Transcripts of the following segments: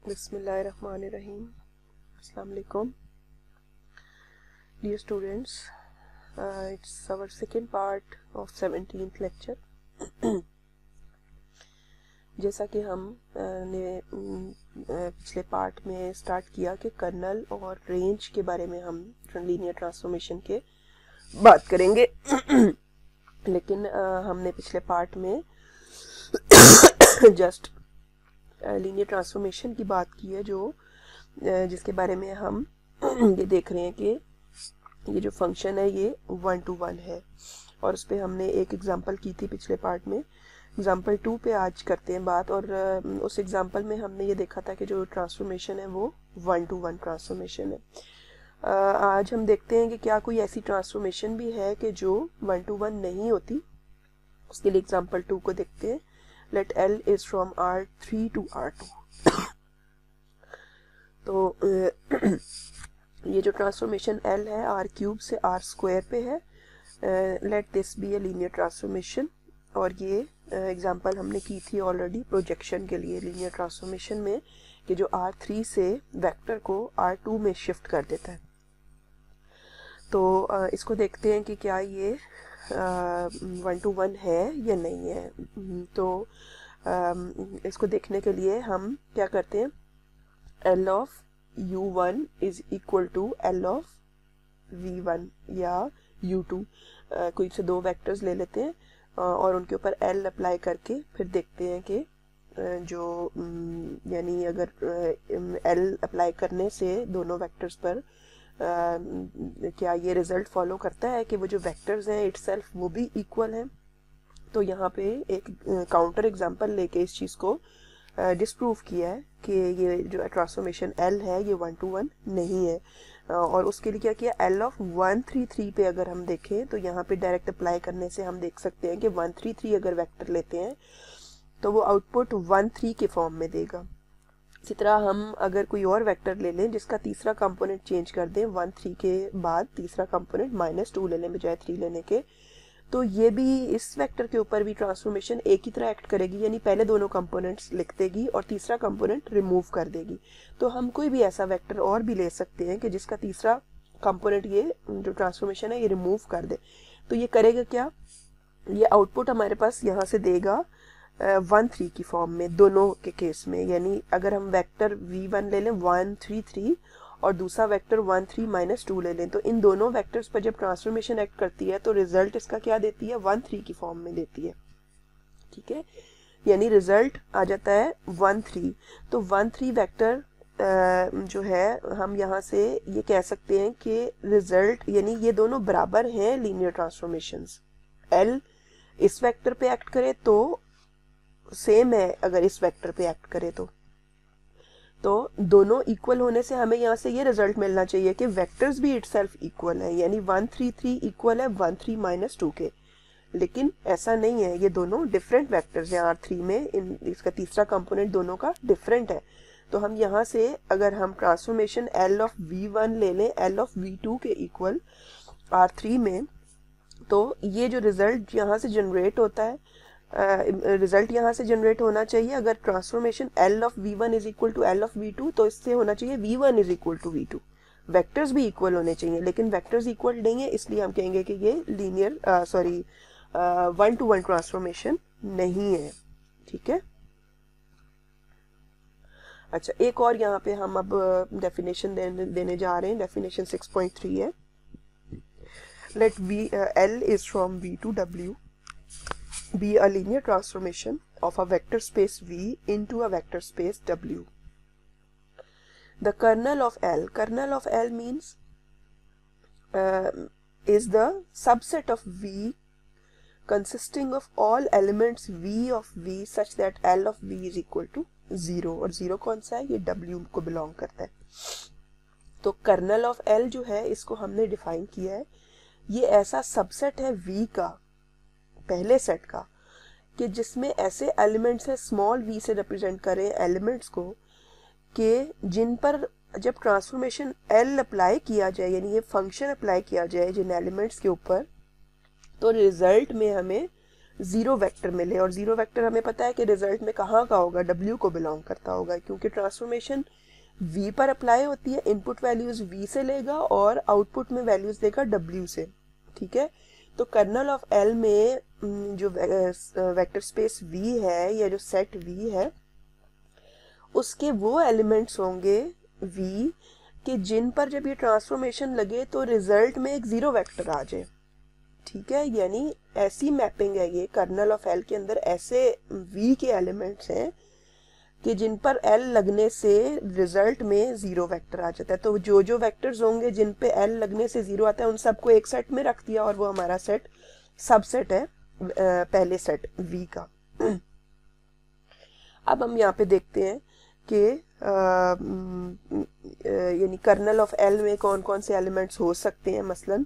Bismillahirrahmanirrahim. Assalamu alaikum. Dear students, it's our second part of 17th lecture. जैसा कि हम ने पिछले पार्ट में स्टार्ट किया कि कर्नल और रेंज के बारे में हम लीनियर ट्रांसफॉर्मेशन के बात करेंगे लेकिन हमने पिछले पार्ट में जस्ट लीनियर ट्रांसफॉर्मेशन की बात की है जो जिसके बारे में हम ये देख रहे हैं कि ये जो फंक्शन है ये 1 to 1 है और उस पर हमने एक एग्जांपल की थी पिछले पार्ट में। एग्जांपल 2 पे आज करते हैं बात और उस एग्जांपल में हमने ये देखा था कि जो ट्रांसफॉर्मेशन है वो 1 to 1 ट्रांसफॉर्मेशन है। आज हम देखते हैं कि क्या कोई ऐसी ट्रांसफॉर्मेशन भी है कि जो 1 to 1 नहीं होती। उसके लिए एग्जांपल 2 को देखते हैं। Let L is from R3 to R2 तो ये जो ट्रांसफॉर्मेशन L है R क्यूब से R स्क्वायर पे है। Let this be a linear transformation और ये एग्जांपल हमने की थी ऑलरेडी प्रोजेक्शन के लिए लीनियर ट्रांसफॉर्मेशन में कि जो R3 से वेक्टर को R2 में शिफ्ट कर देता है। तो इसको देखते हैं कि क्या ये 1 to 1 है या नहीं है। तो इसको देखने के लिए हम क्या करते हैं, L of U1 is equal to L of V1 या U2 कोई से दो वेक्टर्स ले लेते हैं और उनके ऊपर L अप्लाई करके फिर देखते हैं कि जो यानी अगर L अप्लाई करने से दोनों वेक्टर्स पर क्या ये रिजल्ट फॉलो करता है कि वो जो वेक्टर्स हैं इटसेल्फ वो भी इक्वल हैं। तो यहाँ पे एक काउंटर एग्जांपल लेके इस चीज़ को डिस्प्रूव किया है कि ये जो ट्रांसफॉर्मेशन L है ये 1 to 1 नहीं है और उसके लिए क्या किया, L of 133 पे अगर हम देखें तो यहाँ पे डायरेक्ट अप्लाई करने से हम देख सकते हैं कि 133 अगर वेक्टर लेते हैं तो वो आउटपुट 13 के फॉर्म में देगा। इसी तरह हम अगर कोई और वेक्टर ले लें जिसका तीसरा कंपोनेंट चेंज कर दें 13 के बाद तीसरा कंपोनेंट -2 ले लें बजाय 3 लेने के, तो ये भी इस वेक्टर के ऊपर भी ट्रांसफॉर्मेशन एक ही तरह एक्ट करेगी, यानी पहले दोनों कंपोनेंट्स लिख देगी और तीसरा कंपोनेंट रिमूव कर देगी। तो हम कोई भी ऐसा वेक्टर और भी ले सकते हैं कि जिसका तीसरा कंपोनेंट ये जो ट्रांसफॉर्मेशन है ये रिमूव कर दे। तो ये करेगा क्या, ये आउटपुट हमारे पास यहाँ से देगा 13 की फॉर्म में दोनों के केस में। यानी अगर हम वेक्टर V1 ले लें 133 और दूसरा वेक्टर 13 - 2 ले लें तो इन दोनों वेक्टर्स पर जब ट्रांसफॉर्मेशन एक्ट करती है तो रिजल्ट इसका क्या देती है, 13 की फॉर्म में देती है। ठीक है, यानी रिजल्ट आ जाता है 13। तो 13 वेक्टर जो है हम यहाँ से ये कह सकते हैं कि रिजल्ट यानी ये दोनों बराबर हैं लीनियर ट्रांसफॉर्मेशंस। L इस वेक्टर पे एक्ट करे तो सेम है अगर इस वेक्टर पे एक्ट करे तो दोनों इक्वल होने से हमें यहाँ से ये रिजल्ट मिलना चाहिए कि वेक्टर्स भी इटसेल्फ इक्वल है, यानी 133 इक्वल है 13 - 2 के। लेकिन ऐसा नहीं है, ये दोनों डिफरेंट वेक्टर्स हैं R3 में, इसका तीसरा कंपोनेंट दोनों का डिफरेंट है। तो हम यहाँ से अगर हम ट्रांसफॉर्मेशन L of V1 ले लें L of V2 के इक्वल R3 में, तो ये जो रिजल्ट यहाँ से जनरेट होता है रिजल्ट यहाँ से जनरेट होना चाहिए अगर transformation L of V1 is equal to L of V2 तो इससे होना चाहिए V1 is equal to V2। Vectors भी इक्वल होने चाहिए लेकिन वेक्टर्स इक्वल नहीं है, इसलिए हम कहेंगे कि ये लीनियर 1 to 1 ट्रांसफॉर्मेशन नहीं है। ठीक है, अच्छा एक और यहाँ पे हम अब डेफिनेशन देने जा रहे हैं। डेफिनेशन 6.3 है, late L is from V to W be a linear transformation of a vector space V into a vector space W. The kernel of L means is the subset of V consisting of all elements V of V such that L of V is equal to 0 और 0 कौन सा है, ये W को belong करता है। तो colonel of L जो है इसको हमने डिफाइन किया है, ये ऐसा सबसेट है V का पहले सेट का कि जिसमें ऐसे एलिमेंट्स है स्मॉल v से रिप्रेजेंट करें एलिमेंट्स को कि जिन पर जब ट्रांसफॉर्मेशन L अप्लाई किया जाए यानी ये फंक्शन अप्लाई किया जाए जिन एलिमेंट्स के ऊपर, तो रिजल्ट में हमें जीरो वेक्टर मिले, और जीरो वेक्टर हमें पता है कि रिजल्ट में कहाँ का होगा, W को बिलोंग करता होगा, क्योंकि ट्रांसफॉर्मेशन V पर अप्लाई होती है, इनपुट वैल्यूज V से लेगा और आउटपुट में वैल्यूज देगा W से। ठीक है, तो कर्नल ऑफ L में जो वेक्टर स्पेस V है या जो सेट V है उसके वो एलिमेंट्स होंगे V कि जिन पर जब ये ट्रांसफॉर्मेशन लगे तो रिजल्ट में एक जीरो वेक्टर आ जाए। ठीक है, यानी ऐसी मैपिंग है ये कर्नल ऑफ L के अंदर, ऐसे V के एलिमेंट्स हैं कि जिन पर L लगने से रिजल्ट में जीरो वेक्टर आ जाता है। तो जो जो वेक्टर्स होंगे जिन पे L लगने से जीरो आता है उन सबको एक सेट में रख दिया, और वो हमारा सेट सबसेट है पहले सेट V का। अब हम यहाँ पे देखते हैं कि यानी कर्नल ऑफ L में कौन कौन से एलिमेंट्स हो सकते हैं। मसलन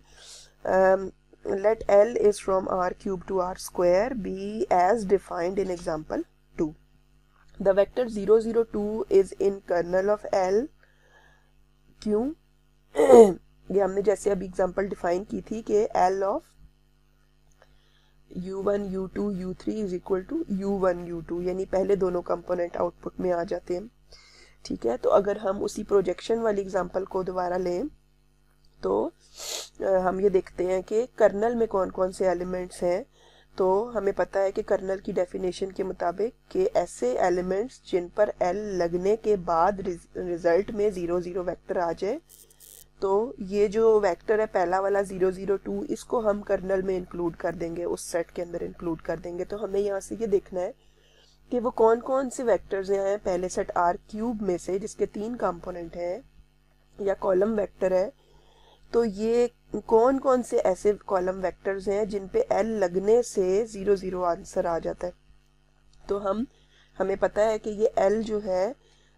let L is from R cube to R square be as defined in example 2. The vector 0 0 2 is in kernel of L। क्यों? ये हमने जैसे अभी एग्जांपल डिफाइन की थी कि L of u1 u2 u3 is equal to u1 u2, यानी पहले दोनों कंपोनेंट आउटपुट में आ जाते हैं। ठीक है, तो अगर हम उसी प्रोजेक्शन वाली एग्जांपल को दोबारा लें तो हम ये देखते हैं कि कर्नल में कौन कौन से एलिमेंट्स हैं। तो हमें पता है कि कर्नल की डेफिनेशन के मुताबिक कि ऐसे एलिमेंट्स जिन पर L लगने के बाद रिजल्ट में 0 0 वेक्टर आ जाए, तो ये जो वेक्टर है पहला वाला 0 0 2, इसको हम कर्नल में इंक्लूड कर देंगे, उस सेट के अंदर इंक्लूड कर देंगे। तो हमें यहाँ से ये देखना है कि वो कौन कौन से वेक्टर्स हैं पहले सेट R क्यूब में से, जिसके 3 कंपोनेंट हैं या कॉलम वेक्टर है। तो ये कौन कौन से ऐसे कॉलम वेक्टर्स हैं जिन पे L लगने से 0 0 आंसर आ जाता है। तो हमें पता है कि ये L जो है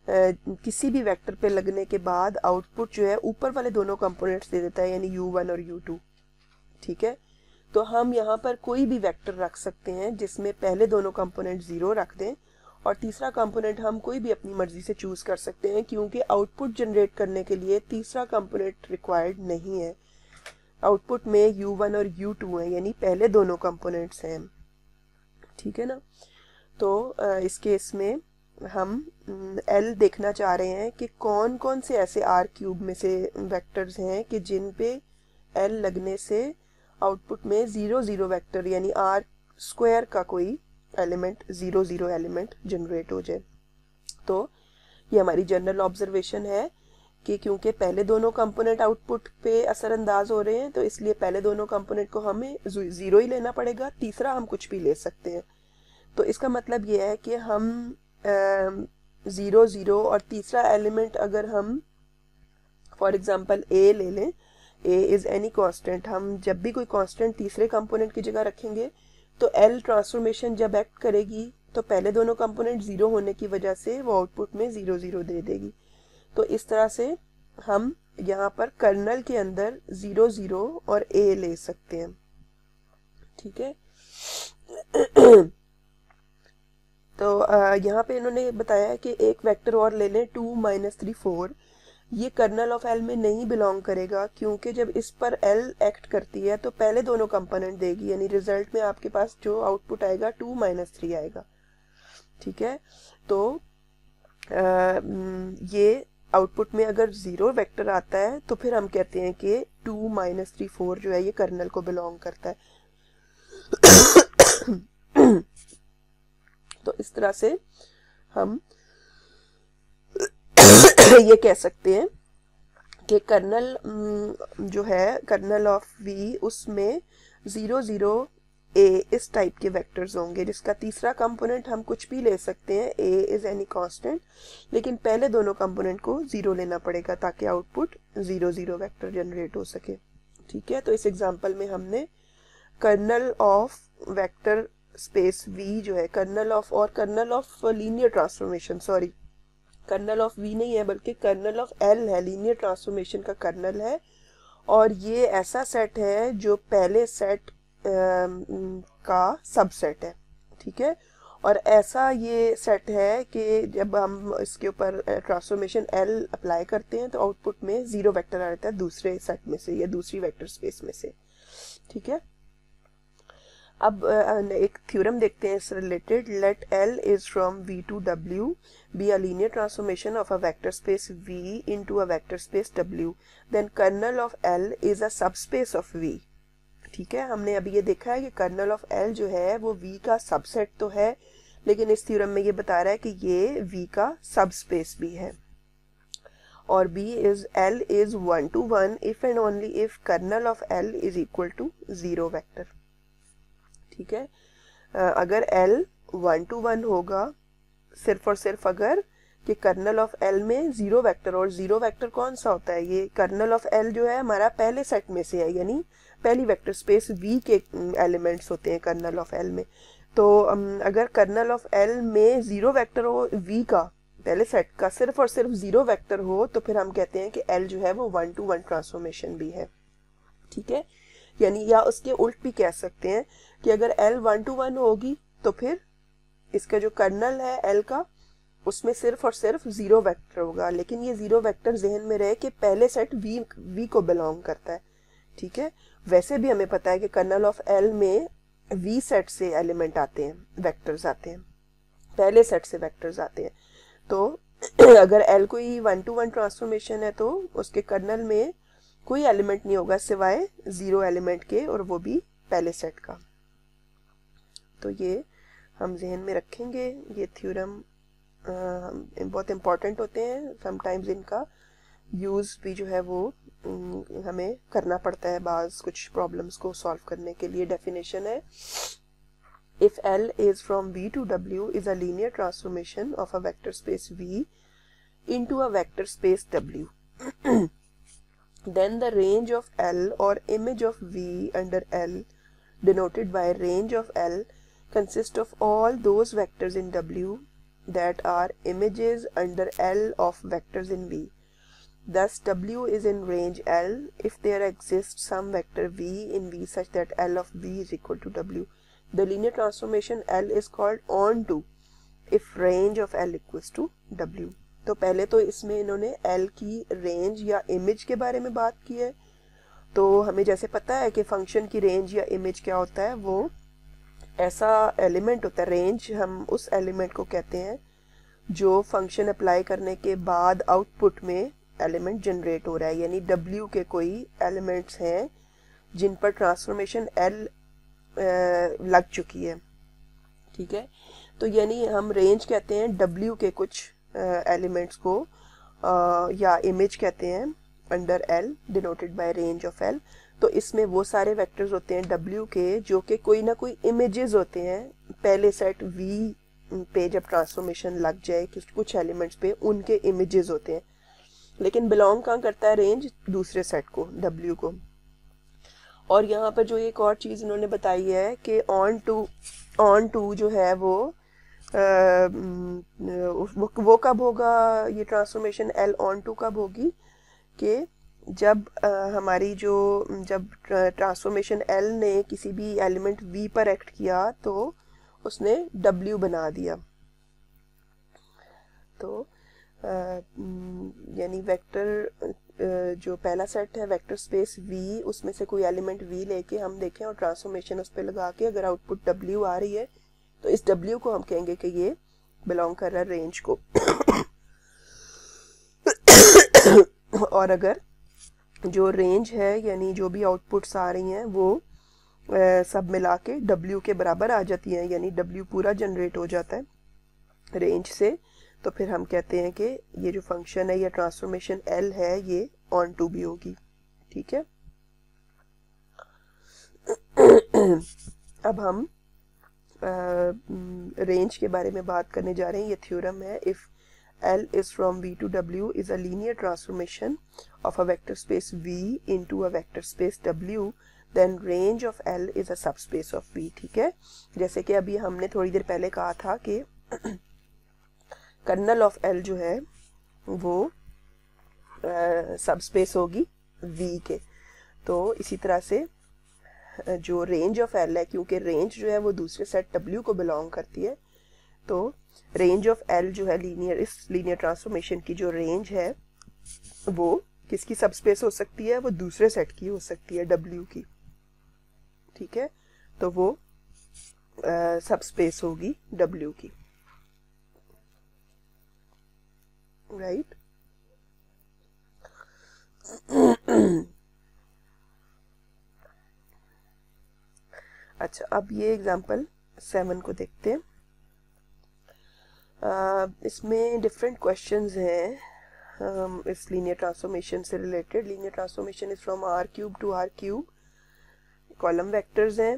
किसी भी वेक्टर पे लगने के बाद आउटपुट जो है ऊपर वाले दोनों कंपोनेंट्स दे देता है, यानी u1 और u2। ठीक है, तो हम यहाँ पर कोई भी वेक्टर रख सकते हैं जिसमें पहले दोनों कंपोनेंट 0 रख दें और तीसरा कंपोनेंट हम कोई भी अपनी मर्जी से चूज कर सकते हैं, क्योंकि आउटपुट जनरेट करने के लिए तीसरा कंपोनेंट रिक्वायर्ड नहीं है। आउटपुट में u1 और u2 है, यानी पहले दोनों कंपोनेंट्स हैं। ठीक है ना, तो इस केस में हम L देखना चाह रहे हैं कि कौन कौन से ऐसे R क्यूब में से वेक्टर्स हैं कि जिन पे L लगने से आउटपुट में 0 0 वेक्टर यानी R स्क्वायर का कोई एलिमेंट 0 0 एलिमेंट जनरेट हो जाए। तो ये हमारी जनरल ऑब्जर्वेशन है कि क्योंकि पहले दोनों कंपोनेंट आउटपुट पे असरअंदाज हो रहे हैं, तो इसलिए पहले दोनों कंपोनेंट को हमें 0 ही लेना पड़ेगा, तीसरा हम कुछ भी ले सकते हैं। तो इसका मतलब ये है कि हम 0 0 और तीसरा एलिमेंट अगर हम फॉर एग्जांपल A ले लें, A इज एनी कांस्टेंट, हम जब भी कोई कांस्टेंट तीसरे कंपोनेंट की जगह रखेंगे तो L ट्रांसफॉर्मेशन जब एक्ट करेगी तो पहले दोनों कंपोनेंट 0 होने की वजह से वो आउटपुट में 0 0 दे देगी। तो इस तरह से हम यहाँ पर कर्नल के अंदर 0 0 और A ले सकते हैं। ठीक है, तो यहाँ पे इन्होंने बताया कि एक वेक्टर और ले लें 2 3 4। ये कर्नल ऑफ L में नहीं बिलोंग करेगा, क्योंकि जब इस पर L एक्ट करती है तो पहले दोनों कंपोनेंट देगी, यानी रिजल्ट में आपके पास जो आउटपुट आएगा 2 3 आएगा। ठीक है, तो ये आउटपुट में अगर 0 वेक्टर आता है तो फिर हम कहते हैं कि 2 3 4 जो है ये कर्नल को बिलोंग करता है। तो इस तरह से हम ये कह सकते हैं कि कर्नल जो है कर्नल ऑफ V उसमें 0 0 A इस टाइप के वेक्टर्स होंगे, जिसका तीसरा कंपोनेंट हम कुछ भी ले सकते हैं, A इज एनी कांस्टेंट, लेकिन पहले दोनों कंपोनेंट को 0 लेना पड़ेगा ताकि आउटपुट 0 0 वेक्टर जनरेट हो सके। ठीक है, तो इस एग्जांपल में हमने kernel of vector space V जो है कर्नल ऑफ और kernel of linear transformation, sorry kernel of V नहीं है बल्कि कर्नल ऑफ L है, लीनियर ट्रांसफॉर्मेशन का कर्नल है, और ये ऐसा सेट है जो पहले सेट का सबसेट है। ठीक है, और ऐसा ये सेट है कि जब हम इसके ऊपर ट्रांसफॉर्मेशन L अप्लाई करते हैं तो आउटपुट में 0 वेक्टर आ जाता है दूसरे सेट में से या दूसरी वेक्टर स्पेस में से। ठीक है, अब एक थ्योरम देखते हैं इस related. Let L is from V to W be a linear transformation of a vector space V into a vector space W, then kernel of L is a subspace of V. ठीक है, हमने अभी ये देखा है कि colonel of L जो है वो V का सबसेट तो है, लेकिन इस थ्योरम में ये बता रहा है कि ये V का सबस्पेस भी है. और B is L is 1 to 1 if and only if kernel of L is equal to 0 vector. ठीक है, अगर L 1 to 1 होगा सिर्फ और सिर्फ अगर कि कर्नल ऑफ L में 0 वेक्टर, और 0 वेक्टर कौन सा होता है, ये कर्नल ऑफ L जो है हमारा पहले सेट में से है, यानी पहली वेक्टर स्पेस V के एलिमेंट्स होते हैं कर्नल ऑफ L में. तो अगर कर्नल ऑफ L में 0 वेक्टर हो V का, पहले सेट का सिर्फ और सिर्फ 0 वेक्टर हो, तो फिर हम कहते हैं कि L जो है वो 1 to 1 ट्रांसफॉर्मेशन भी है. ठीक है, यानी या उसके उल्ट भी कह सकते हैं कि अगर L 1 to 1 होगी तो फिर इसका जो कर्नल है L का उसमें सिर्फ और सिर्फ 0 वेक्टर होगा, लेकिन ये 0 वेक्टर जहन में रहे कि पहले सेट V को बिलोंग करता है. ठीक है, वैसे भी हमें पता है कि कर्नल ऑफ L में V सेट से एलिमेंट आते हैं, वेक्टर्स आते हैं, पहले सेट से वेक्टर्स आते हैं. तो अगर L कोई 1 to 1 ट्रांसफॉर्मेशन है तो उसके कर्नल में कोई एलिमेंट नहीं होगा सिवाय 0 एलिमेंट के, और वो भी पहले सेट का. तो ये हम जहन में रखेंगे. ये थ्योरम बहुत इम्पॉर्टेंट होते हैं. समटाइम्स इनका यूज़ भी जो है वो हमें करना पड़ता है बाज़ कुछ प्रॉब्लम्स को सॉल्व करने के लिए. डेफिनेशन है, if L is from V to W is a linear transformation of a vector space V into a vector space W, then the range of L or image of V under L denoted by range of L consists of all those vectors in W that are images under L of vectors in V. Thus W is in range L if there exists some vector V in V such that L of V is equal to W. The linear transformation L is called onto if range of L equals to W. तो पहले तो इसमें इन्होंने L की range या image के बारे में बात की है. तो हमें जैसे पता है कि फंक्शन की रेंज या इमेज क्या होता है, वो ऐसा एलिमेंट होता है. रेंज हम उस एलिमेंट को कहते हैं जो फंक्शन अप्लाई करने के बाद आउटपुट में एलिमेंट जनरेट हो रहा है, यानी W के कोई एलिमेंट्स हैं जिन पर ट्रांसफॉर्मेशन L लग चुकी है. ठीक है, तो यानी हम रेंज कहते हैं W के कुछ एलिमेंट्स को, या इमेज कहते हैं under L denoted by range of L. तो इसमें वो सारे वेक्टर्स होते हैं W के जो कि कोई ना कोई इमेजेस होते हैं पहले सेट V पे. जब ट्रांसफॉर्मेशन लग जाए कुछ एलिमेंट्स पे, उनके इमेजेस होते हैं, लेकिन बिलोंग कहाँ करता है रेंज, दूसरे सेट को, W को. और यहाँ पर जो एक और चीज़ इन्होंने बताई है कि ऑन टू जो है वो कब होगा, ये ट्रांसफॉर्मेशन L ऑन टू कब होगी, कि जब जब ट्रांसफॉर्मेशन L ने किसी भी एलिमेंट V पर एक्ट किया तो उसने W बना दिया. तो यानी वेक्टर जो पहला सेट है वेक्टर स्पेस V, उसमें से कोई एलिमेंट V लेके हम देखें और ट्रांसफॉर्मेशन उस पर लगा के अगर आउटपुट W आ रही है तो इस W को हम कहेंगे कि ये बिलोंग कर रहा है रेंज को. और अगर जो रेंज है यानी जो भी आउटपुट्स आ रही हैं वो सब मिला के W के बराबर आ जाती हैं, यानी W पूरा जनरेट हो जाता है रेंज से, तो फिर हम कहते हैं कि ये जो फंक्शन है या ट्रांसफॉर्मेशन L है ये ऑन टू भी होगी. ठीक है, अब हम रेंज के बारे में बात करने जा रहे हैं. ये थ्योरम है, if L is from V to W is a linear transformation of a vector space V into a vector space W, then range of L is a subspace of V. ठीक है, जैसे कि अभी हमने थोड़ी देर पहले कहा था कि कर्नल ऑफ L जो है वो सबस्पेस होगी V के. तो इसी तरह से जो रेंज ऑफ L है, क्योंकि रेंज जो है वो दूसरे सेट W को बिलोंग करती है, तो रेंज ऑफ L जो है इस लीनियर ट्रांसफॉर्मेशन की जो रेंज है वो किसकी सबस्पेस हो सकती है, वो दूसरे सेट की हो सकती है W की. ठीक है, तो वो सब स्पेस होगी W की, राइट। अच्छा, अब ये एग्जांपल 7 को देखते हैं। इसमें डिफरेंट क्वेश्चंस हैं इस लीनियर ट्रांसफॉर्मेशन से related. Linear transformation is from R³ to R³। Column vectors हैं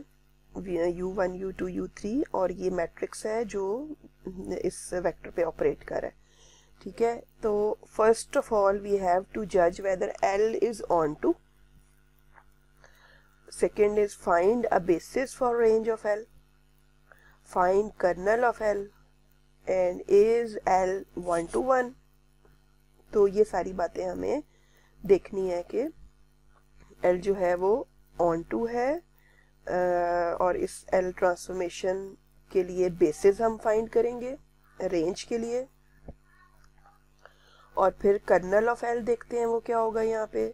U1 U2 U3 और ये मैट्रिक्स है जो इस वेक्टर पे ऑपरेट कर रहा है, ठीक है। तो first of all we have to जज whether L is onto. Second is find a basis for range of L, find kernel of L, and is L 1 to 1। तो ये सारी बातें हमें देखनी है कि L जो है वो ऑन टू है और इस L ट्रांसफॉर्मेशन के लिए बेसिस हम फाइंड करेंगे रेंज के लिए, और फिर कर्नल ऑफ L देखते हैं वो क्या होगा यहाँ पे,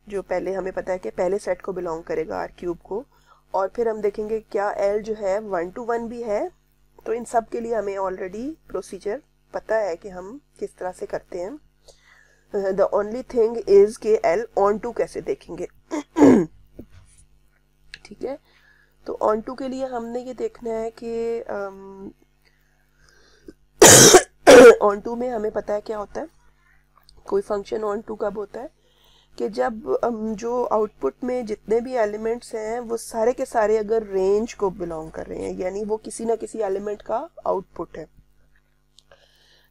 जो पहले हमें पता है कि पहले सेट को बिलोंग करेगा R³ को, और फिर हम देखेंगे क्या L जो है 1 to 1 भी है। तो इन सब के लिए हमें ऑलरेडी प्रोसीजर पता है कि हम किस तरह से करते हैं। द ओनली थिंग इज के L ऑन टू कैसे देखेंगे। ठीक है, तो ऑन टू के लिए हमने ये देखना है कि ऑन टू में हमें पता है क्या होता है। कोई फंक्शन ऑन टू कब होता है कि जब जो आउटपुट में जितने भी एलिमेंट्स हैं वो सारे के सारे अगर रेंज को बिलोंग कर रहे हैं, यानी वो किसी ना किसी एलिमेंट का आउटपुट है।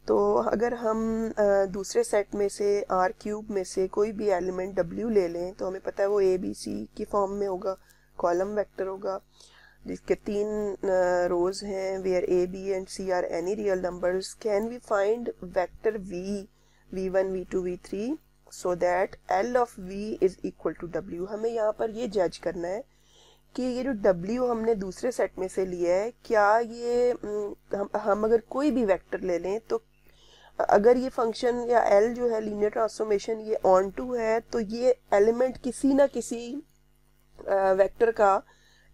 तो अगर हम दूसरे सेट में से R³ में से कोई भी एलिमेंट W ले लें तो हमें पता है वो ABC की फॉर्म में होगा, कॉलम वेक्टर होगा जिसके 3 रोज हैं where A, B and C are any real numbers. Can we find vector V1 V2 V3 so that L of V is equal to W। हमें यहाँ पर ये जज करना है कि ये जो W हमने दूसरे सेट में से लिया है, क्या ये हम अगर कोई भी वेक्टर ले लें तो अगर ये फंक्शन या L जो है लीनियर ट्रांसफॉर्मेशन ये ऑन टू है तो ये एलिमेंट किसी ना किसी वेक्टर का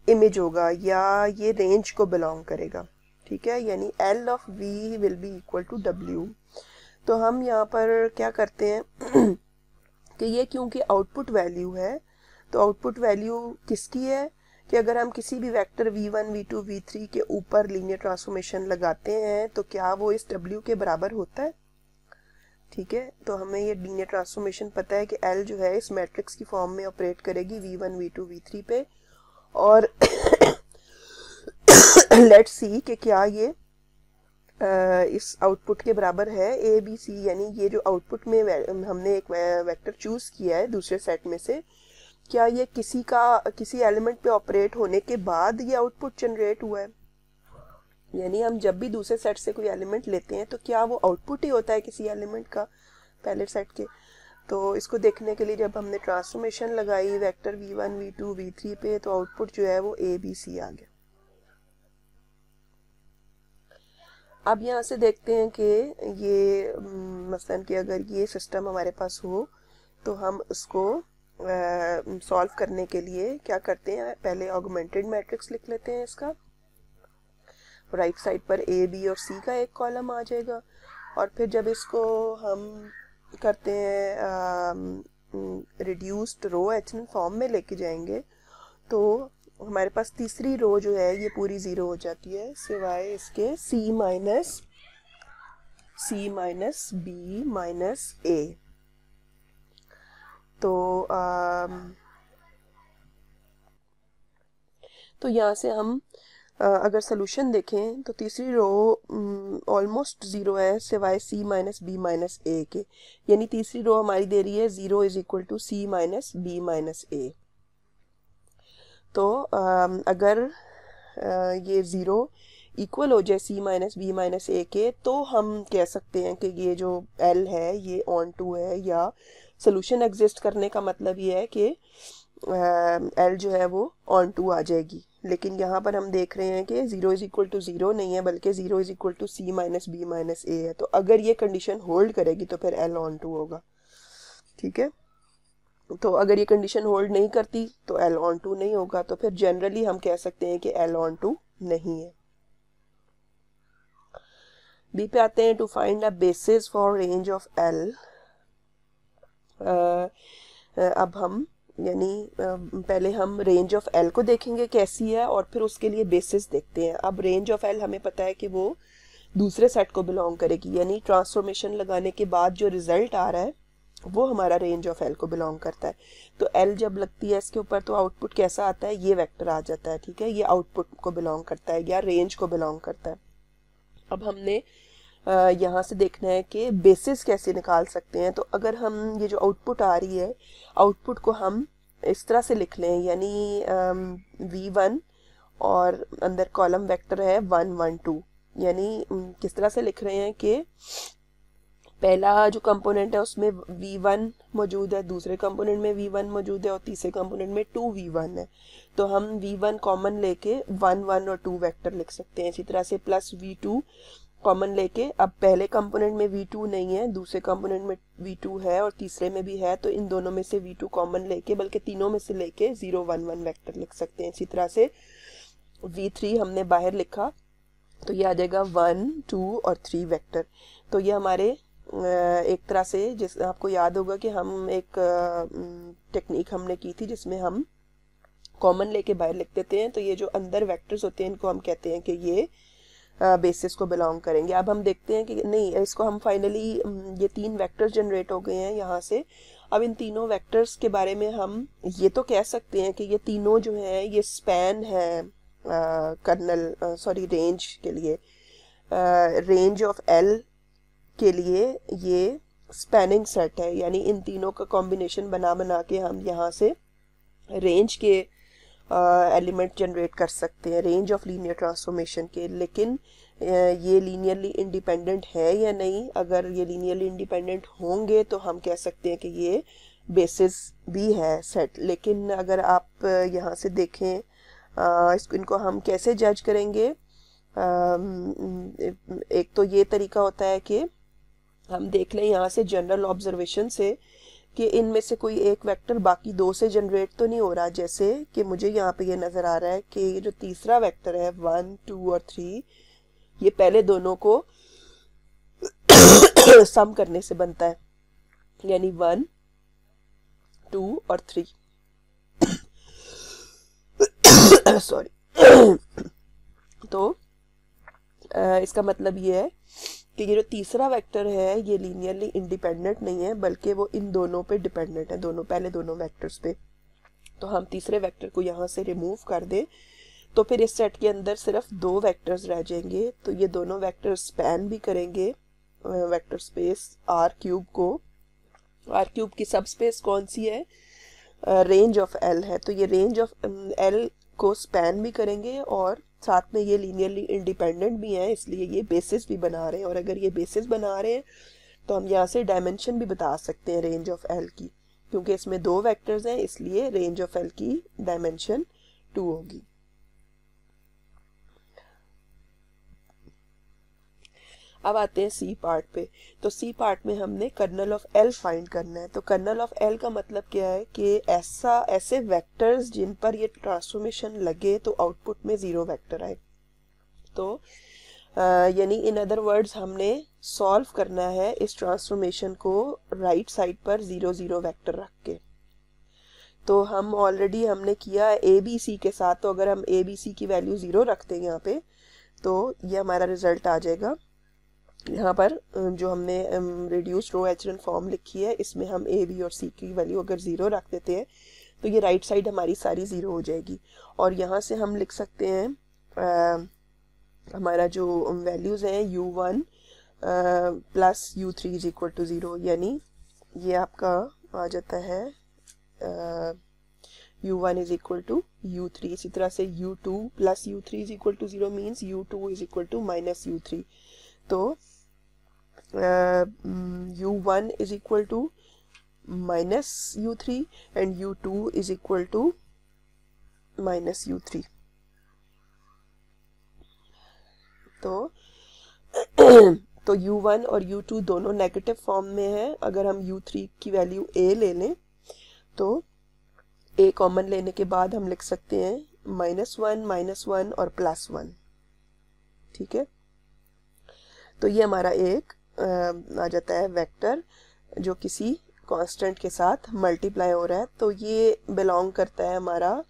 इमेज होगा या ये रेंज को बिलोंग करेगा, ठीक है। यानी L of V will be equal to W। तो हम यहाँ पर क्या करते हैं कि ये क्योंकि आउटपुट वैल्यू है, तो आउटपुट वैल्यू किसकी है कि अगर हम किसी भी वेक्टर V1 V2 V3 के ऊपर लीनियर ट्रांसफॉर्मेशन लगाते हैं तो क्या वो इस W के बराबर होता है, ठीक है। तो हमें ये लीनियर ट्रांसफॉर्मेशन पता है कि L जो है इस मैट्रिक्स की फॉर्म में ऑपरेट करेगी V1 V2 V3 पे, और लेट्स सी कि क्या ये इस आउटपुट के बराबर है ABC। यानी ये जो आउटपुट में हमने एक वेक्टर चूज किया है दूसरे सेट में से, क्या ये किसी एलिमेंट पे ऑपरेट होने के बाद ये आउटपुट जनरेट हुआ है। यानी हम जब भी दूसरे सेट से कोई एलिमेंट लेते हैं तो क्या वो आउटपुट ही होता है किसी एलिमेंट का पहले सेट के। तो इसको देखने के लिए जब हमने ट्रांसफॉर्मेशन लगाई वेक्टर V1 V2 V3 पे तो आउटपुट जो है वो ABC आ गया। अब यहाँ से देखते हैं कि ये मसलन कि अगर ये सिस्टम हमारे पास हो तो हम उसको सॉल्व करने के लिए क्या करते हैं, पहले ऑगमेंटेड मैट्रिक्स लिख लेते हैं। इसका राइट साइड पर A, B और C का एक कॉलम आ जाएगा, और फिर जब इसको हम करते हैं रिड्यूस्ड रो एचेलन फॉर्म में लेके जाएंगे तो हमारे पास तीसरी रो जो है ये पूरी 0 हो जाती है सिवाय इसके C minus B minus A। तो यहाँ से हम अगर सोल्यूशन देखें तो तीसरी रो ऑलमोस्ट 0 है सिवाय C minus B minus A के, यानी तीसरी रो हमारी दे रही है 0 is equal to C minus B minus A। तो अगर ये 0 इक्वल हो जाए C minus B minus A के तो हम कह सकते हैं कि ये जो L है ये ऑन टू है, या सोल्यूशन एग्जिस्ट करने का मतलब ये है कि L जो है वो ऑन टू आ जाएगी। लेकिन यहाँ पर हम देख रहे हैं कि 0 इज इक्वल टू 0 नहीं है बल्कि 0 is equal to C minus B minus A है। तो अगर ये कंडीशन होल्ड करेगी तो फिर L ऑन टू होगा, ठीक है। तो अगर ये कंडीशन होल्ड नहीं करती तो L ऑन टू नहीं होगा, तो फिर जनरली हम कह सकते हैं कि L ऑन टू नहीं है। बी पे आते हैं, to find a basis for range of L. अब हम यानी पहले हम रेंज ऑफ एल को देखेंगे कैसी है और फिर उसके लिए बेसिस देखते हैं। अब रेंज ऑफ एल हमें पता है कि वो दूसरे सेट को बिलोंग करेगी, यानी ट्रांसफॉर्मेशन लगाने के बाद जो रिजल्ट आ रहा है वो हमारा रेंज ऑफ एल को बिलोंग करता है। तो एल जब लगती है इसके ऊपर तो आउटपुट कैसा आता है, ये वेक्टर आ जाता है, ठीक है, ये आउटपुट को बिलोंग करता है या रेंज को बिलोंग करता है। अब हमने यहाँ से देखना है कि बेसिस कैसे निकाल सकते हैं। तो अगर हम ये जो आउटपुट आ रही है, आउटपुट को हम इस तरह से लिख लें, यानी v1 और अंदर कॉलम वेक्टर है 1 1 2, यानी किस तरह से लिख रहे हैं कि पहला जो कंपोनेंट है उसमें v1 मौजूद है, दूसरे कंपोनेंट में v1 मौजूद है और तीसरे कंपोनेंट में 2v1 है। तो हम v1 कॉमन लेके 1 1 और 2 वेक्टर लिख सकते हैं। इसी तरह से प्लस v2 कॉमन लेके, अब पहले कंपोनेंट में v2 नहीं है, दूसरे कंपोनेंट में v2 है और तीसरे में भी है, तो इन दोनों में से v2 कॉमन लेके, बल्कि तीनों में से लेके 0 1 1 वेक्टर लिख सकते हैं। इसी तरह से v3 हमने बाहर लिखा तो ये आ जाएगा 1 2 और 3 वेक्टर। तो ये हमारे एक तरह से, जिस आपको याद होगा कि हम एक टेक्निक हमने की थी जिसमें हम कॉमन लेके बाहर लिख देते हैं, तो ये जो अंदर वेक्टर्स होते हैं इनको हम कहते हैं कि ये बेसिस को बिलोंग करेंगे। अब हम देखते हैं कि नहीं, इसको हम फाइनली ये 3 वेक्टर्स जनरेट हो गए हैं यहाँ से। अब इन तीनों वेक्टर्स के बारे में हम ये तो कह सकते हैं कि ये तीनों जो हैं ये स्पैन है रेंज के लिए, रेंज ऑफ एल के लिए ये स्पैनिंग सेट है, यानी इन तीनों का कॉम्बिनेशन बना के हम यहाँ से रेंज के एलिमेंट जनरेट कर सकते हैं, रेंज ऑफ लीनियर ट्रांसफॉर्मेशन के। लेकिन ये लीनियरली इंडिपेंडेंट है या नहीं, अगर ये लीनियरली इंडिपेंडेंट होंगे तो हम कह सकते हैं कि ये बेसिस भी है सेट। लेकिन अगर आप यहाँ से देखें इनको हम कैसे जज करेंगे, एक तो ये तरीका होता है कि हम देख लें यहाँ से जनरल ऑब्जर्वेशन से कि इनमें से कोई एक वेक्टर बाकी दो से जनरेट तो नहीं हो रहा। जैसे कि मुझे यहाँ पे ये नज़र आ रहा है कि ये जो तीसरा वेक्टर है 1 2 और 3, ये पहले दोनों को सम करने से बनता है, यानी 1 2 और 3 सॉरी तो इसका मतलब ये है कि ये जो तीसरा वेक्टर है ये लीनियरली इंडिपेंडेंट नहीं है, बल्कि वो इन दोनों पे डिपेंडेंट है, पहले दोनों वेक्टर्स पे। तो हम तीसरे वेक्टर को यहाँ से रिमूव कर दें तो फिर इस सेट के अंदर सिर्फ 2 वेक्टर्स रह जाएंगे। तो ये दोनों वेक्टर स्पैन भी करेंगे वेक्टर स्पेस R³ को। R³ की सब स्पेस कौन सी है, रेंज ऑफ एल है। तो ये रेंज ऑफ एल को स्पैन भी करेंगे और साथ में ये लीनियरली इंडिपेंडेंट भी हैं, इसलिए ये बेसिस भी बना रहे हैं। और अगर ये बेसिस बना रहे हैं तो हम यहाँ से डायमेंशन भी बता सकते हैं रेंज ऑफ एल की, क्योंकि इसमें 2 वेक्टर्स हैं, इसलिए रेंज ऑफ एल की डायमेंशन 2 होगी। अब आते हैं सी पार्ट पे। तो सी पार्ट में हमने कर्नल ऑफ एल फाइंड करना है। तो कर्नल ऑफ एल का मतलब क्या है कि ऐसे वेक्टर्स जिन पर ये ट्रांसफॉर्मेशन लगे तो आउटपुट में 0 वेक्टर आए। तो यानी इन अदर वर्ड्स हमने सॉल्व करना है इस ट्रांसफॉर्मेशन को राइट साइड पर 0 0 वेक्टर रख के। तो हम ऑलरेडी हमने किया ए बी सी के साथ, तो अगर हम ए बी सी की वैल्यू 0 रखते हैं यहाँ पे तो ये हमारा रिजल्ट आ जाएगा। यहाँ पर जो हमने रिड्यूस्ड रो एचरन फॉर्म लिखी है इसमें हम ए बी और सी की वैल्यू अगर 0 रख देते हैं तो ये राइट साइड हमारी सारी 0 हो जाएगी। और यहाँ से हम लिख सकते हैं हमारा जो वैल्यूज़ हैं u1 plus u3 is equal to 0, यानी ये आपका आ जाता है u1 is equal to u3। इसी तरह से u2 plus u3 is equal to 0 means u2 is equal to minus u3। तो u1 is equal to minus u3 and u2 is equal to minus u3। तो u1 और u2 दोनों negative form में है। अगर हम u3 की value a ले लें तो a कॉमन लेने के बाद हम लिख सकते हैं -1 और +1, ठीक है। तो ये हमारा एक आ जाता है वेक्टर जो किसी कांस्टेंट के साथ मल्टीप्लाई हो रहा है। तो ये बिलोंग करता है हमारा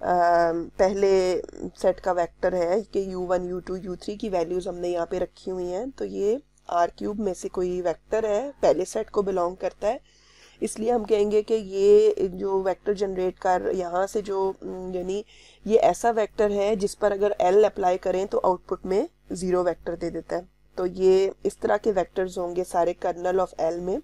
पहले सेट का वेक्टर है कि u1 u2 u3 की वैल्यूज़ हमने यहाँ पे रखी हुई हैं। तो ये R³ में से कोई वेक्टर है, पहले सेट को बिलोंग करता है, इसलिए हम कहेंगे कि ये जो वेक्टर जनरेट कर यहाँ से जो यानी ये ऐसा वेक्टर है जिस पर अगर L अप्लाई करें तो आउटपुट में 0 वेक्टर दे देता है। तो ये इस तरह के वेक्टर्स होंगे सारे कर्नल ऑफ L में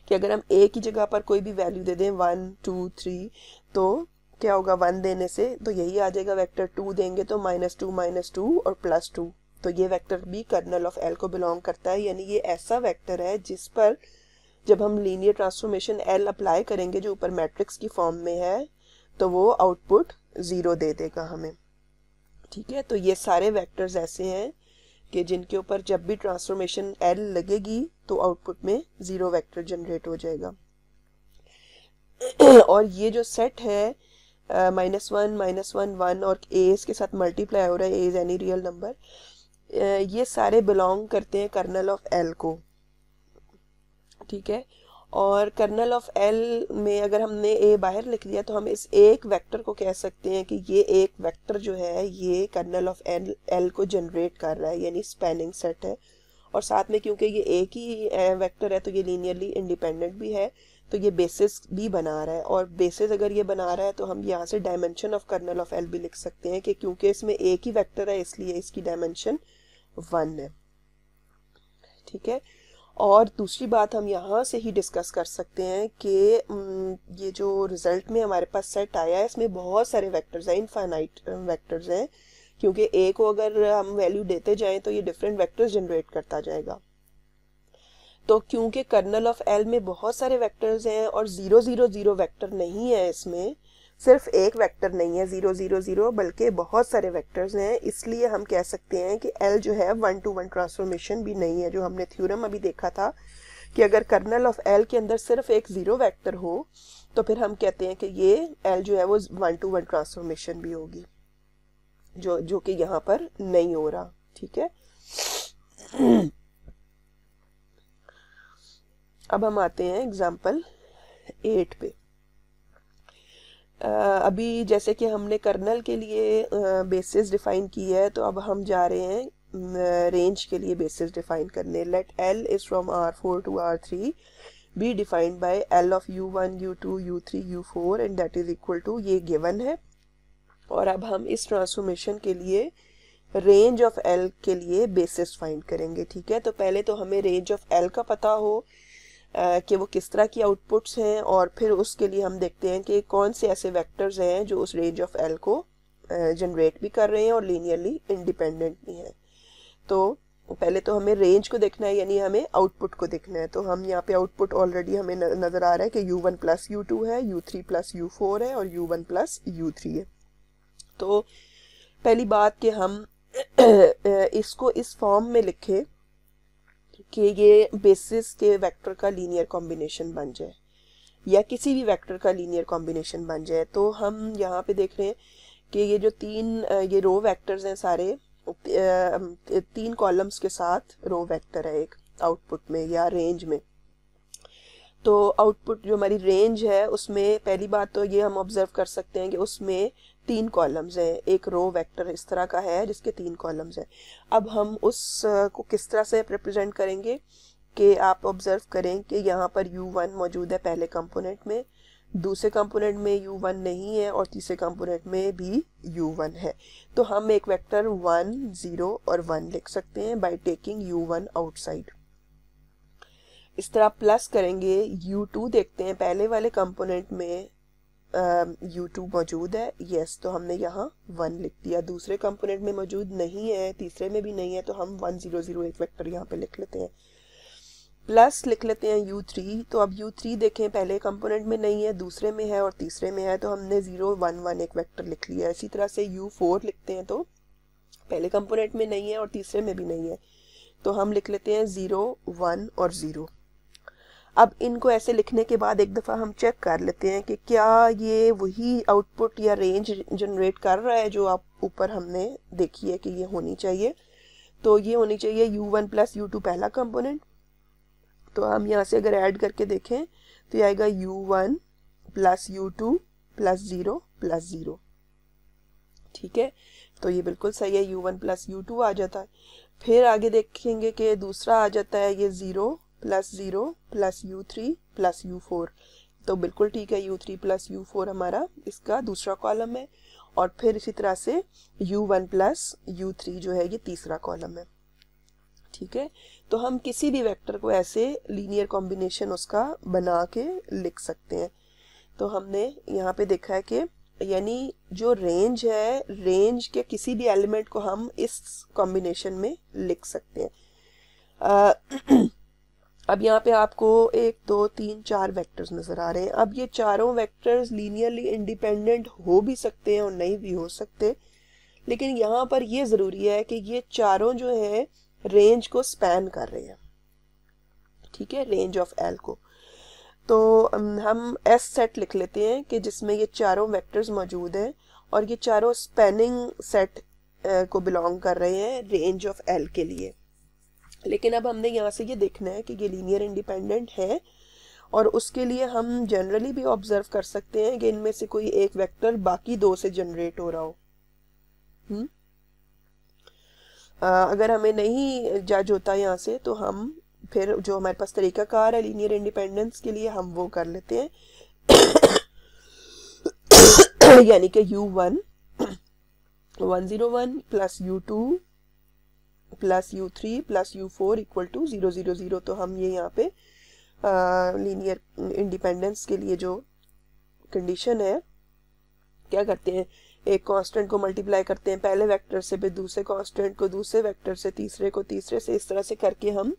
कि अगर हम A की जगह पर कोई भी वैल्यू दे दें 1 2 3 तो क्या होगा, 1 देने से तो यही आ जाएगा वेक्टर, 2 देंगे तो -2 और +2। तो ये वेक्टर भी कर्नल ऑफ L को बिलोंग करता है, यानी ये ऐसा वेक्टर है जिस पर जब हम लीनियर ट्रांसफॉर्मेशन L अप्लाई करेंगे जो ऊपर मैट्रिक्स की फॉर्म में है तो वो आउटपुट 0 दे देगा हमें, ठीक है। तो ये सारे वेक्टर्स ऐसे हैं कि जिनके ऊपर जब भी ट्रांसफॉर्मेशन L लगेगी तो आउटपुट में 0 वेक्टर जनरेट हो जाएगा। और ये जो सेट है -1 -1 और a के साथ मल्टीप्लाई हो रहा है, a is any real number, ये सारे बिलोंग करते हैं कर्नल ऑफ L को, ठीक है। और कर्नल ऑफ L में अगर हमने a बाहर लिख दिया तो हम इस एक वेक्टर को कह सकते हैं कि ये एक वेक्टर जो है ये कर्नल ऑफ L को जनरेट कर रहा है, यानी स्पैनिंग सेट है। और साथ में क्योंकि ये एक ही वेक्टर है तो ये लीनियरली इंडिपेंडेंट भी है, तो ये बेसिस भी बना रहा है। और बेसिस अगर ये बना रहा है तो हम यहाँ से dimension of kernel of L भी लिख सकते हैं कि क्योंकि इसमें एक ही वेक्टर है इसलिए इसकी डायमेंशन 1 है, ठीक है। और दूसरी बात हम यहाँ से ही डिस्कस कर सकते हैं कि ये जो रिजल्ट में हमारे पास सेट आया है इसमें बहुत सारे वेक्टर्स हैं, इनफाइनाइट वेक्टर्स हैं, क्योंकि a को अगर हम वैल्यू देते जाएं तो ये डिफरेंट वेक्टर्स जनरेट करता जाएगा। तो क्योंकि कर्नल ऑफ L में बहुत सारे वेक्टर्स हैं और 0 0 0 वेक्टर नहीं है, इसमें सिर्फ एक वेक्टर नहीं है 0 0 0 बल्कि बहुत सारे वेक्टर्स हैं, इसलिए हम कह सकते हैं कि L जो है 1-to-1 ट्रांसफॉर्मेशन भी नहीं है। जो हमने थ्योरम अभी देखा था कि अगर कर्नल ऑफ L के अंदर सिर्फ एक 0 वेक्टर हो तो फिर हम कहते हैं कि ये L जो है वो 1-to-1 ट्रांसफॉर्मेशन भी होगी, जो कि यहाँ पर नहीं हो रहा, ठीक है। अब हम आते हैं एग्जाम्पल 8 पे। अभी जैसे कि हमने कर्नल के लिए बेसिस डिफाइन की है तो अब हम जा रहे हैं रेंज के लिए बेसिस डिफाइन करने। Let L is from R4 to R3 be defined by L of U1 U2 U3 U4 and that is equal to, ये गिवन है। और अब हम इस ट्रांसफॉर्मेशन के लिए रेंज ऑफ L के लिए बेसिस फाइंड करेंगे, ठीक है। तो पहले तो हमें रेंज ऑफ L का पता हो कि वो किस तरह की आउटपुट्स हैं, और फिर उसके लिए हम देखते हैं कि कौन से ऐसे वेक्टर्स हैं जो उस रेंज ऑफ L को जनरेट भी कर रहे हैं और लीनियरली इंडिपेंडेंट भी हैं। तो पहले तो हमें रेंज को देखना है, यानी हमें आउटपुट को देखना है। तो हम यहाँ पे आउटपुट ऑलरेडी हमें नज़र आ रहा है कि U1 + U2 है, U3 + U4 है और U1 + U3 है। तो पहली बात कि हम इसको इस फॉर्म में लिखें कि ये बेसिस के वेक्टर का लीनियर कॉम्बिनेशन बन जाए या किसी भी वेक्टर का लीनियर कॉम्बिनेशन बन जाए। तो हम यहाँ पे देख रहे हैं कि ये जो ये रो वेक्टर्स हैं सारे 3 कॉलम्स के साथ रो वेक्टर है एक आउटपुट में या रेंज में। तो आउटपुट जो हमारी रेंज है उसमें पहली बात तो ये हम ऑब्जर्व कर सकते हैं कि उसमें 3 कॉलम्स हैं, एक रो वेक्टर इस तरह का है जिसके 3 कॉलम्स हैं। अब हम उस को किस तरह से रिप्रेजेंट करेंगे कि आप ऑब्जर्व करें कि यहाँ पर U1 मौजूद है पहले कंपोनेंट में, दूसरे कंपोनेंट में U1 नहीं है और तीसरे कंपोनेंट में भी U1 है। तो हम एक वेक्टर 1 0 और 1 लिख सकते हैं बाय टेकिंग U1 आउटसाइड। इस तरह प्लस करेंगे U2, देखते हैं पहले वाले कंपोनेंट में U2 मौजूद है, यस, तो हमने यहाँ 1 लिख दिया। दूसरे कंपोनेंट में मौजूद नहीं है, तीसरे में भी नहीं है, तो हम 1 0 0 एक वेक्टर यहाँ पे लिख लेते हैं। प्लस लिख लेते हैं U3, तो अब U3 देखें पहले कंपोनेंट में नहीं है, दूसरे में है और तीसरे में है, तो हमने 0 1 1 एक वेक्टर लिख लिया। इसी तरह से U4 लिखते हैं तो पहले कंपोनेंट में नहीं है और तीसरे में भी नहीं है, तो हम लिख लेते हैं 0 1 और 0। अब इनको ऐसे लिखने के बाद एक दफ़ा हम चेक कर लेते हैं कि क्या ये वही आउटपुट या रेंज जनरेट कर रहा है जो आप ऊपर हमने देखी है कि ये होनी चाहिए। तो ये होनी चाहिए u1 प्लस u2 पहला कंपोनेंट। तो हम यहाँ से अगर ऐड करके देखें तो ये आएगा u1 plus u2 plus 0 plus 0। ठीक है, तो ये बिल्कुल सही है, u1 प्लस u2 आ जाता है। फिर आगे देखेंगे कि दूसरा आ जाता है ये 0 plus 0 plus u3 plus u4। तो बिल्कुल ठीक है, u3 प्लस u4 हमारा इसका दूसरा कॉलम है। और फिर इसी तरह से u1 प्लस u3 जो है ये तीसरा कॉलम है। ठीक है, तो हम किसी भी वेक्टर को ऐसे लीनियर कॉम्बिनेशन उसका बना के लिख सकते हैं। तो हमने यहाँ पे देखा है कि यानी जो रेंज है, रेंज के किसी भी एलिमेंट को हम इस कॉम्बिनेशन में लिख सकते हैं। अब यहाँ पे आपको 1 2 3 4 वेक्टर्स नजर आ रहे हैं। अब ये चारों वेक्टर्स लीनियरली इंडिपेंडेंट हो भी सकते हैं और नहीं भी हो सकते, लेकिन यहाँ पर ये जरूरी है कि ये चारों जो है रेंज को स्पैन कर रहे हैं। ठीक है, रेंज ऑफ एल को। तो हम एस सेट लिख लेते हैं कि जिसमें ये चारों वेक्टर्स मौजूद हैं और ये चारों स्पैनिंग सेट को बिलोंग कर रहे हैं रेंज ऑफ एल के लिए। लेकिन अब हमने यहाँ से ये देखना है कि ये लीनियर इंडिपेंडेंट है, और उसके लिए हम जनरली भी ऑब्जर्व कर सकते हैं कि इनमें से कोई एक वेक्टर बाकी दो से जनरेट हो रहा हो। अगर हमें नहीं जज होता यहाँ से तो हम फिर जो हमारे पास तरीकाकार है लीनियर इंडिपेंडेंस के लिए हम वो कर लेते हैं। यानी कि u1 101 plus u2 plus u3 plus u4 equal to 0 0 0। तो हम ये यहाँ पे लीनियर इंडिपेंडेंस के लिए जो कंडीशन है क्या करते हैं, एक कांस्टेंट को मल्टीप्लाई करते हैं पहले वेक्टर से, फिर दूसरे कांस्टेंट को दूसरे वेक्टर से, तीसरे को तीसरे से, इस तरह से करके हम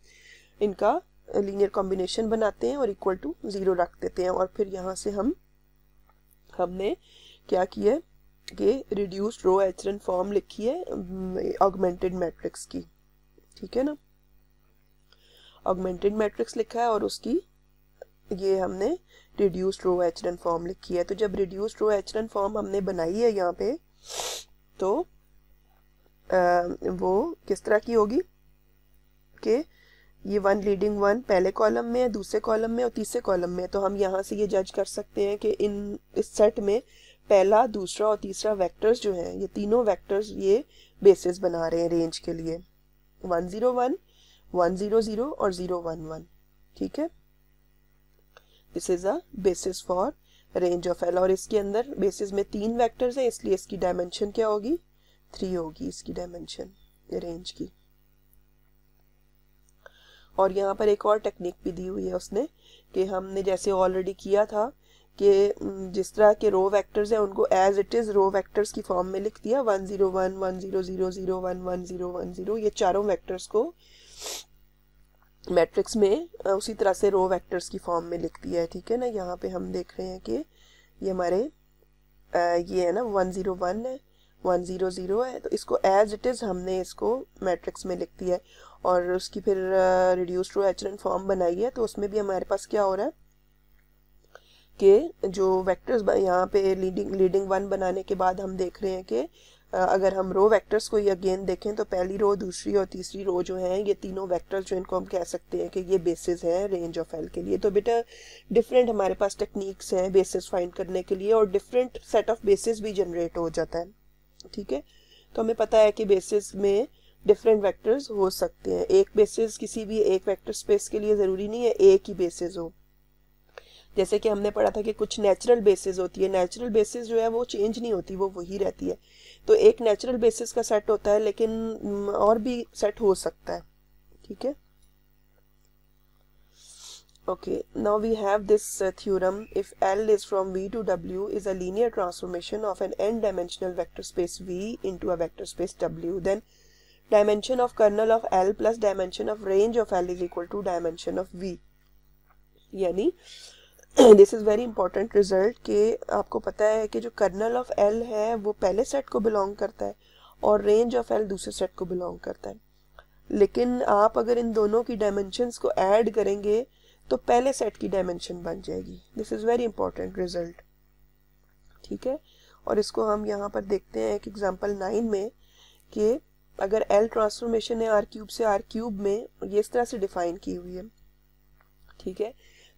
इनका लीनियर कॉम्बिनेशन बनाते हैं और इक्वल टू 0 रख देते हैं। और फिर यहाँ से हमने क्या किया कि रिड्यूस्ड रो एचरन फॉर्म लिखी है ऑगमेंटेड मैट्रिक्स की। ठीक है ना, ऑगमेंटेड मैट्रिक्स लिखा है और उसकी ये हमने रिड्यूस्ड रो एचरन फॉर्म लिखी है। तो जब रिड्यूस्ड रो एचरन फॉर्म हमने बनाई है यहाँ पे, तो वो किस तरह की होगी कि ये 1 लीडिंग 1 पहले कॉलम में है, दूसरे कॉलम में और तीसरे कॉलम में। तो हम यहाँ से ये जज कर सकते हैं कि इस सेट में पहला, दूसरा और तीसरा वेक्टर्स जो हैं, ये तीनों वेक्टर्स ये बेसिस बना रहे हैं रेंज के लिए, 101 100 और 011। ठीक है, this is a basis for range of L. और इसके अंदर बेसिस में 3 वेक्टर्स हैं, इसलिए इसकी डायमेंशन क्या होगी, 3 होगी इसकी डायमेंशन रेंज की। और यहाँ पर एक और टेक्निक भी दी हुई है उसने कि हमने जैसे ऑलरेडी किया था कि जिस तरह के रो वेक्टर्स हैं उनको as it is row vectors की फॉर्म में लिख दिया, 101 100 011 010, ये चारों वेक्टर्स को मैट्रिक्स में उसी तरह से रो वेक्टर्स की फॉर्म में लिख दिया है। ठीक है ना, यहाँ पे हम देख रहे हैं कि ये हमारे ये है ना 101 है, 100 है, तो इसको एज इट इज हमने इसको मैट्रिक्स में लिख दिया है। और उसकी फिर रिड्यूस्ड रो एचरन फॉर्म बनाई है, तो उसमें भी हमारे पास क्या हो रहा है कि जो वेक्टर्स यहाँ पे लीडिंग 1 बनाने के बाद हम देख रहे हैं कि अगर हम रो वेक्टर्स को अगेन देखें तो पहली रो, दूसरी और तीसरी रो जो हैं, ये तीनों वेक्टर्स जो इनको हम कह सकते हैं कि ये बेसिस हैं रेंज ऑफ एल के लिए। तो बेटा डिफरेंट हमारे पास टेक्निक्स हैं बेसिस फाइंड करने के लिए, और डिफरेंट सेट ऑफ बेसिस भी जनरेट हो जाता है। ठीक है, तो हमें पता है कि बेसिस में डिफरेंट वेक्टर्स हो सकते हैं। एक बेसिस किसी भी एक वेक्टर स्पेस के लिए ज़रूरी नहीं है एक ही बेसिस हो। जैसे कि हमने पढ़ा था कि कुछ नेचुरल बेसिस होती है, नेचुरल बेसिस जो है वो चेंज नहीं होती, वो वही रहती है। तो एक नेचुरल बेसिस का सेट होता है, लेकिन और भी सेट हो सकता है। ठीक है, okay, now we have this theorem: if L is from V to W is a linear transformation of an n-dimensional vector space V into a vector space W, then dimension of kernel of L plus dimension of range of L is equal to dimension of V। यानी this is very important result कि आपको पता है कि जो kernel of L है वो पहले सेट को बिलोंग करता है और रेंज ऑफ एल दूसरे सेट को बिलोंग करता है। लेकिन आप अगर इन दोनों की डायमेंशंस को ऐड करेंगे तो पहले सेट की डायमेंशन बन जाएगी। This is very important result, ठीक है। और इसको हम यहाँ पर देखते हैं एक एग्जांपल 9 में कि अगर L ट्रांसफॉर्मेशन है R³ से R³ में, ये इस तरह से डिफाइन की हुई है, ठीक है।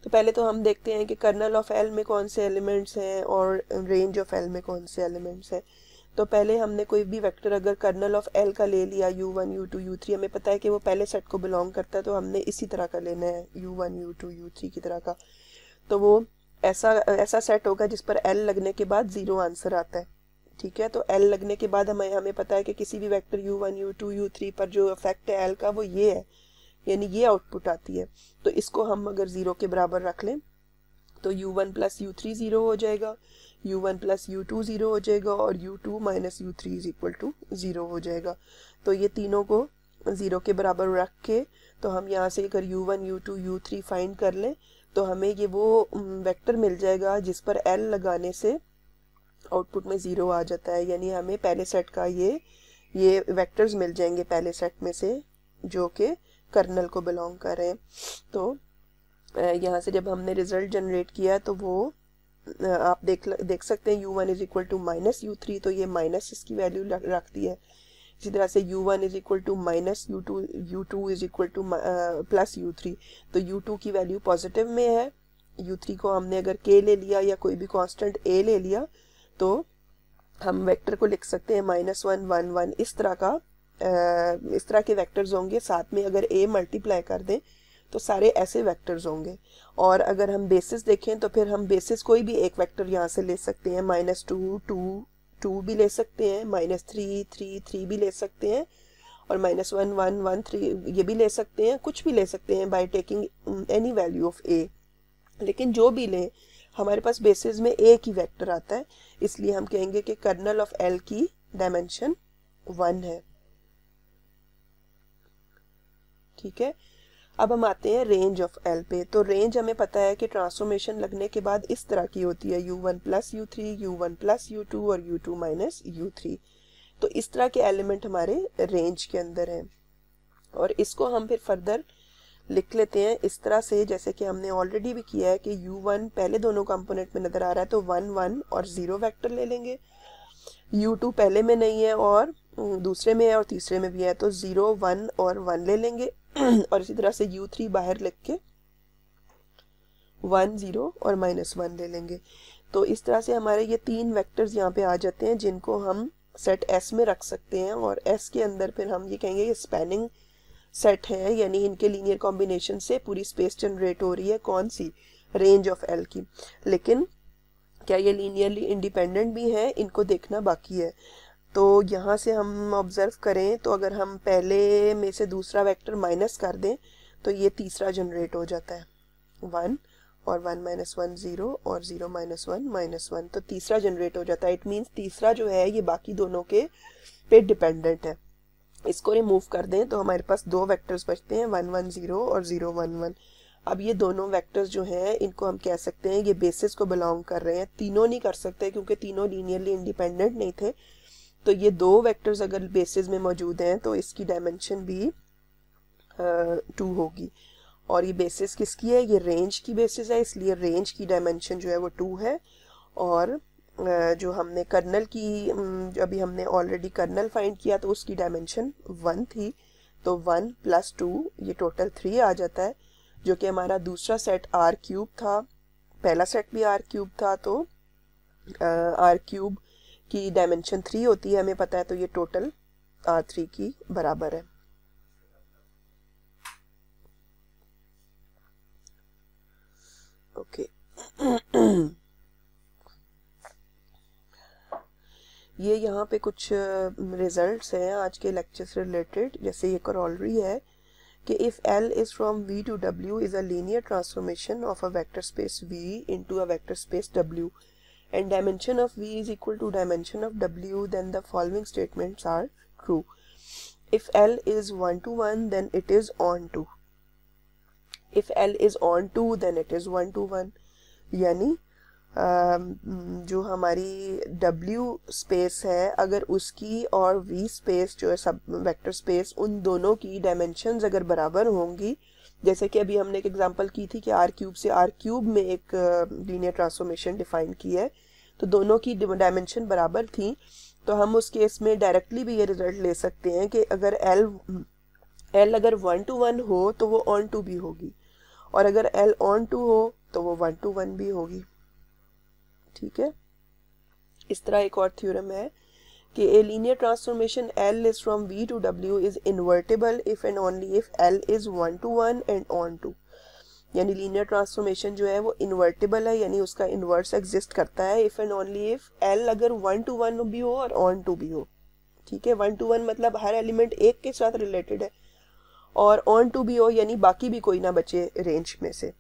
तो पहले तो हम देखते हैं कि कर्नल ऑफ L में कौन से एलिमेंट्स हैं और रेंज ऑफ L में कौन से एलिमेंट्स हैं। तो पहले हमने कोई भी वेक्टर अगर कर्नल ऑफ L का ले लिया, u1 u2 u3, हमें पता है कि वो पहले सेट को बिलोंग करता है, तो हमने इसी तरह का लेना है, u1 u2 u3 की तरह का। तो वो ऐसा सेट होगा जिस पर L लगने के बाद 0 आंसर आता है, ठीक है। तो L लगने के बाद हमें पता है कि किसी भी वेक्टर u1 u2 u3 पर जो इफेक्ट है L का वो ये है, यानी ये आउटपुट आती है। तो इसको हम अगर 0 के बराबर रख लें तो u1 प्लस u3 0 हो जाएगा, u1 प्लस u2 0 हो जाएगा और u2 minus u3 is equal to 0 हो जाएगा। तो ये तीनों को 0 के बराबर रख के तो हम यहाँ से अगर u1 u2 u3 फाइंड कर लें तो हमें ये वो वेक्टर मिल जाएगा जिस पर L लगाने से आउटपुट में 0 आ जाता है, यानी हमें पहले सेट का ये वेक्टर्स मिल जाएंगे पहले सेट में से जो कि कर्नल को बिलोंग कर रहे हैं। तो यहाँ से जब हमने रिजल्ट जनरेट किया तो वो आप देख सकते हैं u1 is equal to minus u3, तो ये माइनस इसकी वैल्यू रखती है। इसी तरह से u1 is equal to minus u2 is equal to plus u3, तो u2 की वैल्यू पॉजिटिव में है। u3 को हमने अगर k ले लिया या कोई भी कांस्टेंट a ले लिया तो हम वेक्टर को लिख सकते हैं -1 1 1, इस तरह के वेक्टर्स होंगे। साथ में अगर a मल्टीप्लाई कर दें तो सारे ऐसे वेक्टर्स होंगे। और अगर हम बेसिस देखें तो फिर हम बेसिस कोई भी एक वेक्टर यहाँ से ले सकते हैं, -2 2 2 भी ले सकते हैं, -3 3 3 भी ले सकते हैं और -1 1 1 3 ये भी ले सकते हैं, कुछ भी ले सकते हैं by taking any value of a। लेकिन जो भी लें हमारे पास बेसिस में एक ही वेक्टर आता है, इसलिए हम कहेंगे कि कर्नल ऑफ L की डायमेंशन 1 है, ठीक है। अब हम आते हैं रेंज ऑफ L पे। तो रेंज हमें पता है कि ट्रांसफॉर्मेशन लगने के बाद इस तरह की होती है, u1 plus u3 u1 plus u2 और u2 माइनस u3। तो इस तरह के एलिमेंट हमारे रेंज के अंदर हैं और इसको हम फिर फर्दर लिख लेते हैं इस तरह से, जैसे कि हमने ऑलरेडी भी किया है कि u1 पहले दोनों कंपोनेंट में नज़र आ रहा है तो 1 1 और 0 वेक्टर ले लेंगे, u2 पहले में नहीं है और दूसरे में है और तीसरे में भी है तो 0 1 और 1 ले लेंगे और इसी तरह से u3 बाहर लिख के 1 0 और -1 ले लेंगे। तो इस तरह से हमारे ये तीन वेक्टर्स यहाँ पे आ जाते हैं जिनको हम सेट S में रख सकते हैं और S के अंदर फिर हम ये कहेंगे ये स्पैनिंग सेट है, यानी इनके लीनियर कॉम्बिनेशन से पूरी स्पेस जनरेट हो रही है, कौन सी, रेंज ऑफ L की। लेकिन क्या ये लीनियरली इंडिपेंडेंट भी हैं, इनको देखना बाकी है। तो यहाँ से हम ऑब्जर्व करें तो अगर हम पहले में से दूसरा वेक्टर माइनस कर दें तो ये तीसरा जनरेट हो जाता है, 1 और 1 -1 0 और 0 -1 -1, तो तीसरा जनरेट हो जाता है। इट मीन्स तीसरा जो है ये बाकी दोनों के पे डिपेंडेंट है। इसको रिमूव कर दें तो हमारे पास दो वेक्टर्स बचते हैं, 1 1 0 और 0 1 1। अब ये दोनों वेक्टर्स जो हैं इनको हम कह सकते हैं ये बेसिस को बिलोंग कर रहे हैं। तीनों नहीं कर सकते क्योंकि तीनों लीनियरली इंडिपेंडेंट नहीं थे। तो ये दो वेक्टर्स अगर बेसिस में मौजूद हैं तो इसकी डायमेंशन भी 2 होगी। और ये बेसिस किसकी है, ये रेंज की बेसिस है, इसलिए रेंज की डायमेंशन जो है वो 2 है। और जो हमने कर्नल की अभी हमने ऑलरेडी कर्नल फाइंड किया तो उसकी डायमेंशन 1 थी, तो 1 + 2 ये टोटल 3 आ जाता है, जो कि हमारा दूसरा सेट R³ था, पहला सेट भी R³ था, तो R³ की डायमेंशन 3 होती है हमें पता है, तो ये टोटल R3 की बराबर है। ओके ये यहाँ पे कुछ रिजल्ट्स हैं आज के लेक्चर से रिलेटेड। जैसे ये करोलरी है कि if L is from V to W is a linear transformation of a vector space V into a vector space W and dimension of V is equal to dimension of W, then the following statements are true. If L is 1 to 1 then it is on to, if L is on to then it is 1 to 1। यानी जो हमारी W space है अगर उसकी और V space जो है सब वेक्टर स्पेस, उन दोनों की डायमेंशंस अगर बराबर होंगी जैसे कि अभी हमने एक एग्जांपल की थी कि आर क्यूब से आर क्यूब में एक लीनियर ट्रांसफॉर्मेशन डिफाइन की है, तो दोनों की डायमेंशन बराबर थी, तो हम उस केस में डायरेक्टली भी ये रिजल्ट ले सकते हैं कि अगर एल अगर 1 to 1 हो तो वो ऑन टू भी होगी, और अगर एल ऑन टू हो तो वो 1 to 1 भी होगी। ठीक है, इस तरह एक और थ्योरम है कि a linear transformation L is from V to W is invertible if and only if L is 1 to 1 and on to, यानी लीनियर ट्रांसफॉर्मेशन जो है वो इन्वर्टिबल है, यानी उसका इन्वर्स एग्जिस्ट करता है if and only if L अगर 1 to 1 भी हो और ऑन टू भी हो। ठीक है, 1 to 1 मतलब हर एलिमेंट एक के साथ रिलेटेड है, और ऑन टू भी हो यानी बाकी भी कोई ना बचे रेंज में से,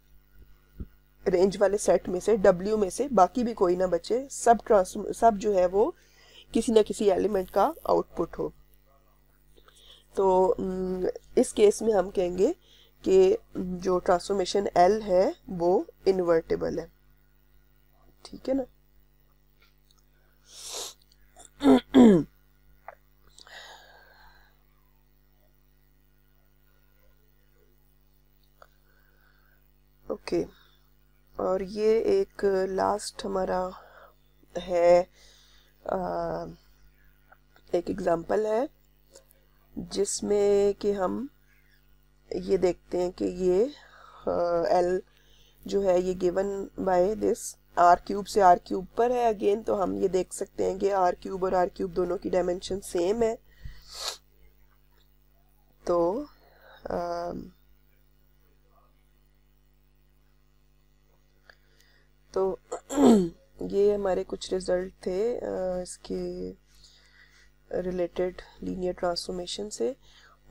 रेंज वाले सेट में से, W में से बाकी भी कोई ना बचे, सब जो है वो किसी ना किसी एलिमेंट का आउटपुट हो। तो इस केस में हम कहेंगे कि जो ट्रांसफॉर्मेशन L है वो इन्वर्टिबल है। ठीक है ना। ओके, और ये एक लास्ट हमारा है एक एग्जांपल है जिसमें कि हम ये देखते हैं कि ये L जो है ये given by this R cube से आर क्यूब पर है अगेन, तो हम ये देख सकते हैं कि आर क्यूब और आर क्यूब दोनों की डायमेंशन सेम है। तो ये हमारे कुछ रिजल्ट थे इसके रिलेटेड लीनियर ट्रांसफॉर्मेशन से,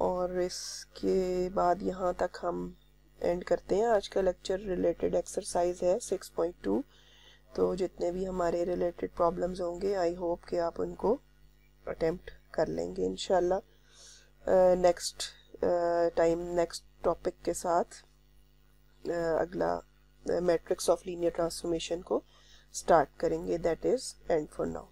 और इसके बाद यहाँ तक हम एंड करते हैं। आज का लेक्चर रिलेटेड एक्सरसाइज है 6.2, तो जितने भी हमारे रिलेटेड प्रॉब्लम्स होंगे आई होप कि आप उनको अटेम्प्ट कर लेंगे इंशाल्लाह। नेक्स्ट टाइम नेक्स्ट टॉपिक के साथ अगला मैट्रिक्स ऑफ लीनियर ट्रांसफॉर्मेशन को स्टार्ट करेंगे। That is and for now.